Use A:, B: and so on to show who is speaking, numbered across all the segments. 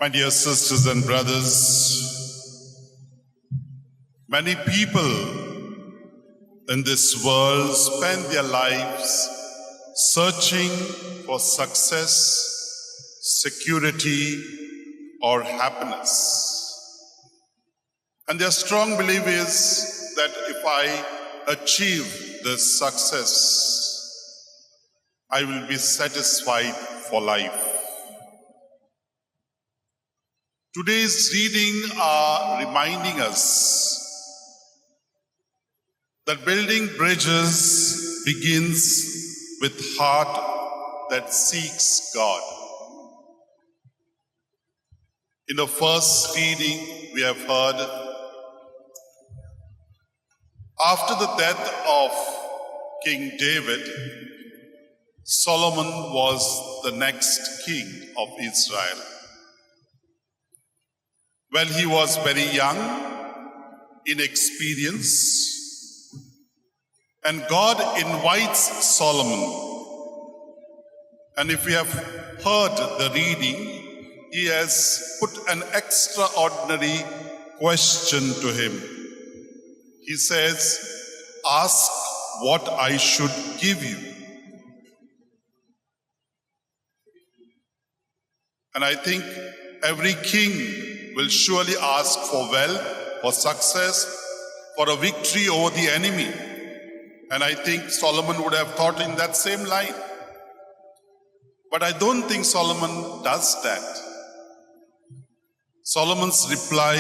A: My dear sisters and brothers, many people in this world spend their lives searching for success, security, or happiness. And their strong belief is that if I achieve this success, I will be satisfied for life. Today's reading are reminding us that building bridges begins with heart that seeks God. In the first reading, we have heard, after the death of King David, Solomon was the next king of Israel. Well, he was very young, inexperienced, and God invites Solomon. And if we have heard the reading, he has put an extraordinary question to him. He says, "Ask what I should give you." And I think every king will surely ask for wealth, for success, for a victory over the enemy. And I think Solomon would have thought in that same line. But I don't think Solomon does that. Solomon's reply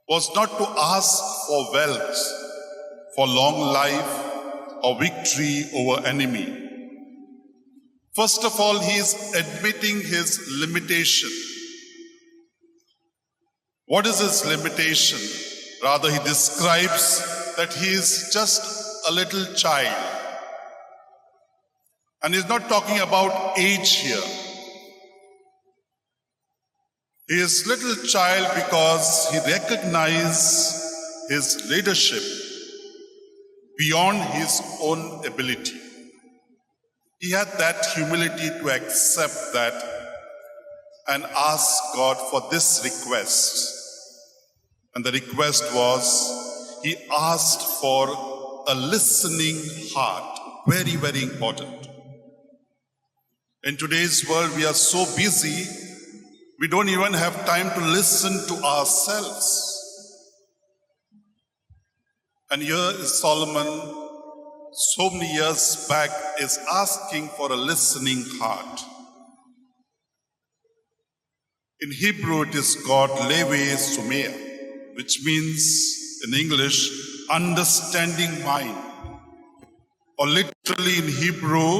A: was not to ask for wealth, for long life, or victory over enemy. First of all, he is admitting his limitation. What is his limitation? Rather, he describes that he is just a little child. And he's not talking about age here. He is little child because he recognizes his leadership beyond his own ability. He had that humility to accept that and ask God for this request. And the request was, he asked for a listening heart. Very, very important. In today's world, we are so busy, we don't even have time to listen to ourselves. And here is Solomon, so many years back, is asking for a listening heart. In Hebrew, it is called Lewe Sumeah, which means, in English, understanding mind. Or literally in Hebrew,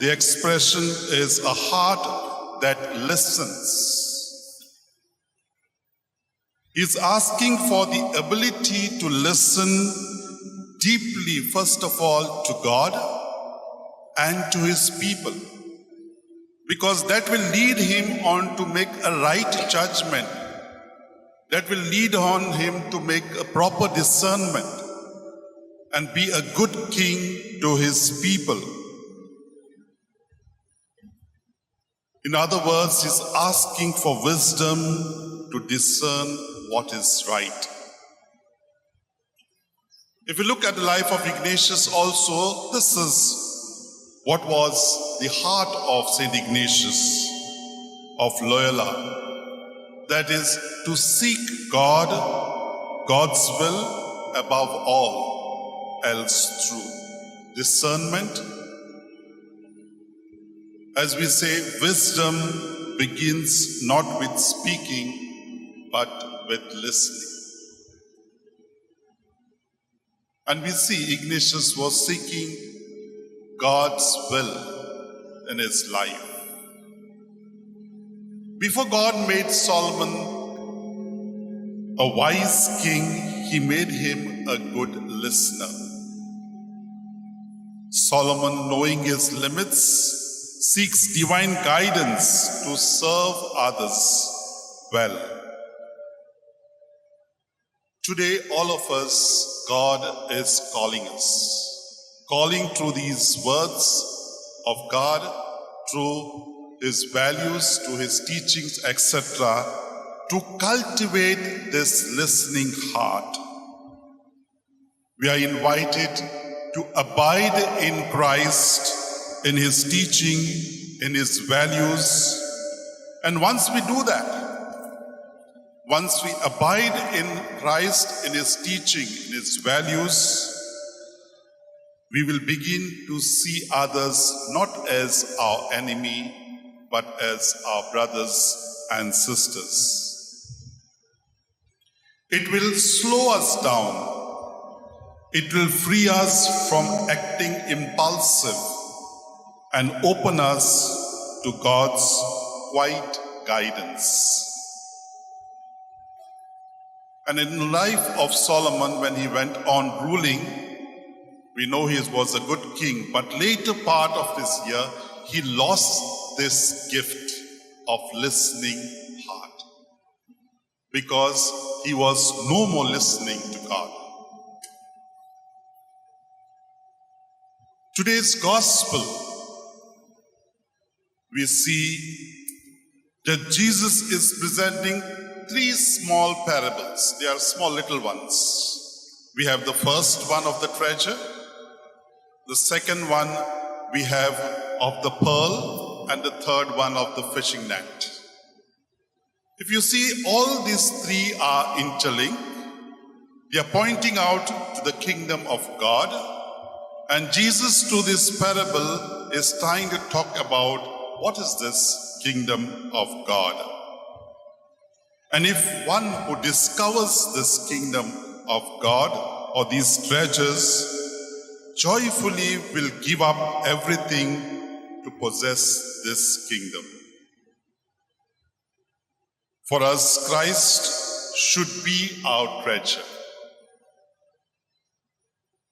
A: the expression is a heart that listens. He's asking for the ability to listen deeply, first of all, to God and to his people. Because that will lead him on to make a right judgment. That will lead on him to make a proper discernment and be a good king to his people. In other words, he's asking for wisdom to discern what is right. If you look at the life of Ignatius also, this is what was the heart of Saint Ignatius of Loyola. That is, to seek God, God's will above all else through discernment. As we say, wisdom begins not with speaking, but with listening. And we see Ignatius was seeking God's will in his life. Before God made Solomon a wise king, he made him a good listener. Solomon, knowing his limits, seeks divine guidance to serve others well. Today, all of us, God is calling us. Calling through these words of God, through his values, to his teachings, etc., to cultivate this listening heart. We are invited to abide in Christ, in his teaching, in his values. And once we do that, once we abide in Christ, in his teaching, in his values, we will begin to see others not as our enemy, but as our brothers and sisters. It will slow us down. It will free us from acting impulsive and open us to God's quiet guidance. And in the life of Solomon, when he went on ruling, we know he was a good king, but later part of this year, he lost this gift of listening heart because he was no more listening to God. Today's gospel, we see that Jesus is presenting 3 small parables. They are small little ones. We have the first one of the treasure. The second one we have of the pearl, and the third one of the fishing net. If you see, all these 3 are interlinked. They are pointing out to the kingdom of God. And Jesus, through this parable, is trying to talk about what is this kingdom of God. And if one who discovers this kingdom of God or these treasures joyfully will give up everything to possess this kingdom. For us, Christ should be our treasure.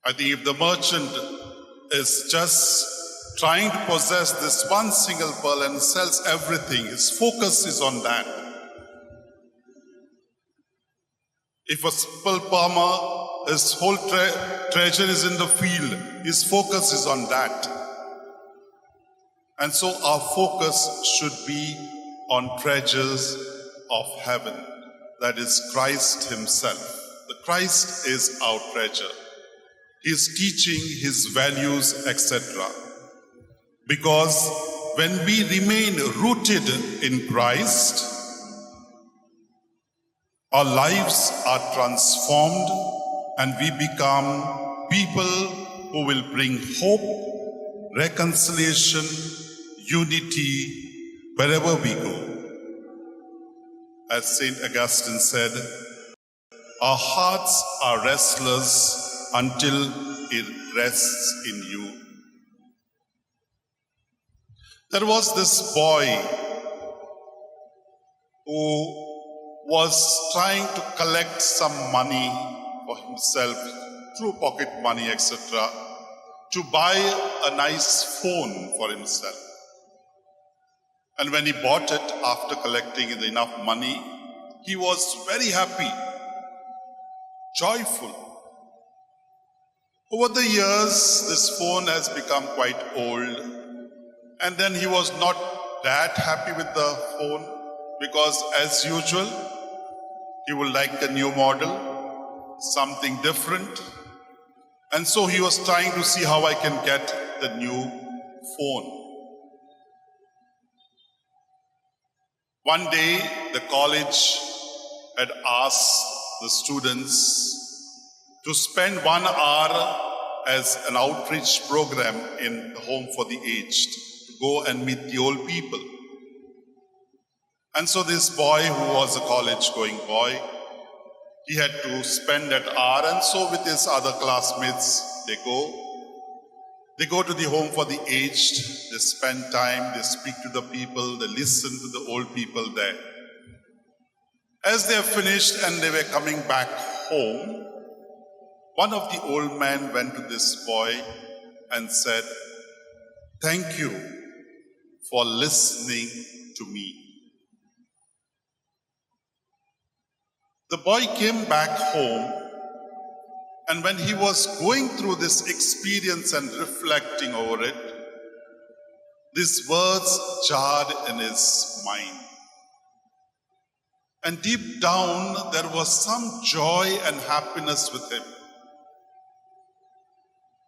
A: I think if the merchant is just trying to possess this one single pearl and sells everything, his focus is on that. If a simple farmer, his whole treasure is in the field, his focus is on that. And so our focus should be on treasures of heaven, that is Christ himself. The Christ is our treasure. His teaching, his values, etc. Because when we remain rooted in Christ, our lives are transformed and we become people who will bring hope, reconciliation, unity wherever we go. As St. Augustine said, our hearts are restless until it rests in you. There was this boy who was trying to collect some money for himself, through pocket money, etc., to buy a nice phone for himself. And when he bought it, after collecting enough money, he was very happy, joyful. Over the years, this phone has become quite old, and then he was not that happy with the phone because, as usual, he would like a new model, something different. And so he was trying to see how I can get the new phone. One day, the college had asked the students to spend 1 hour as an outreach program in the Home for the Aged, to go and meet the old people. And so this boy, who was a college-going boy, he had to spend that hour, and so with his other classmates, they go to the Home for the Aged, they spend time, they speak to the people, they listen to the old people there. As they have finished and they were coming back home, one of the old men went to this boy and said, "Thank you for listening to me." The boy came back home, and when he was going through this experience and reflecting over it, These words jarred in his mind. And deep down, there was some joy and happiness with him.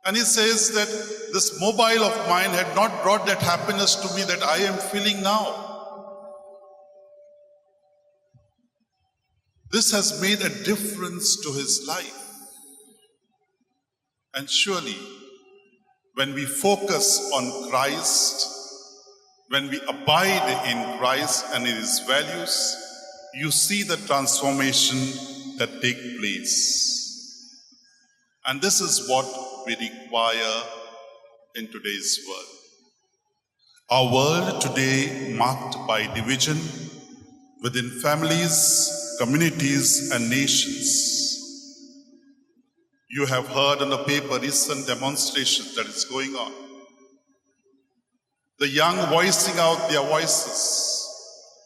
A: And he says that this mobile of mine had not brought that happiness to me that I am feeling now. This has made a difference to his life. And surely, when we focus on Christ, when we abide in Christ and in his values, you see the transformation that takes place. And this is what we require in today's world. Our world today marked by division within families, communities, and nations. You have heard in the paper recent demonstrations that is going on. The young voicing out their voices.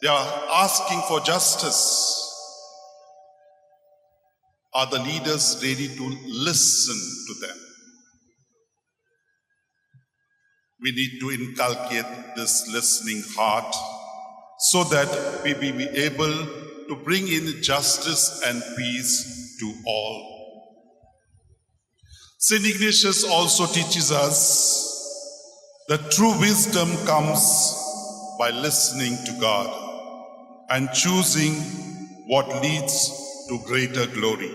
A: They are asking for justice. Are the leaders ready to listen to them? We need to inculcate this listening heart so that we will be able to bring in justice and peace to all. St. Ignatius also teaches us that true wisdom comes by listening to God and choosing what leads to greater glory.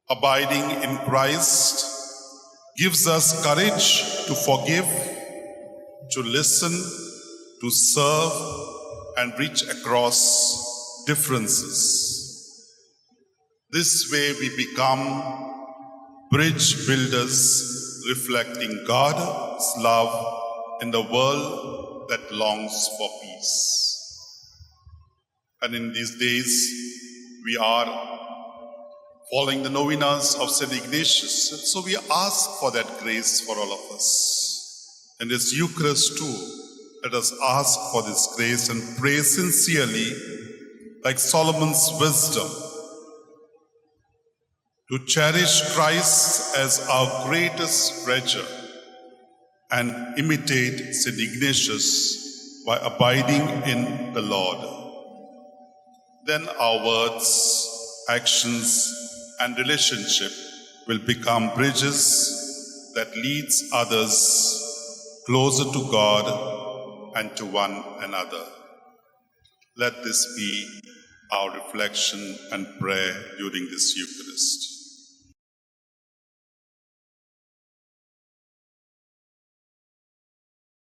A: Abiding in Christ gives us courage to forgive, to listen, to serve, and reach across differences. This way we become bridge builders reflecting God's love in the world that longs for peace. And in these days, we are following the novenas of St. Ignatius. And so we ask for that grace for all of us. And this Eucharist too, let us ask for this grace and pray sincerely, like Solomon's wisdom, to cherish Christ as our greatest treasure and imitate St. Ignatius by abiding in the Lord. Then our words, actions, and relationship will become bridges that leads others closer to God and to one another. Let this be our reflection and prayer during this Eucharist.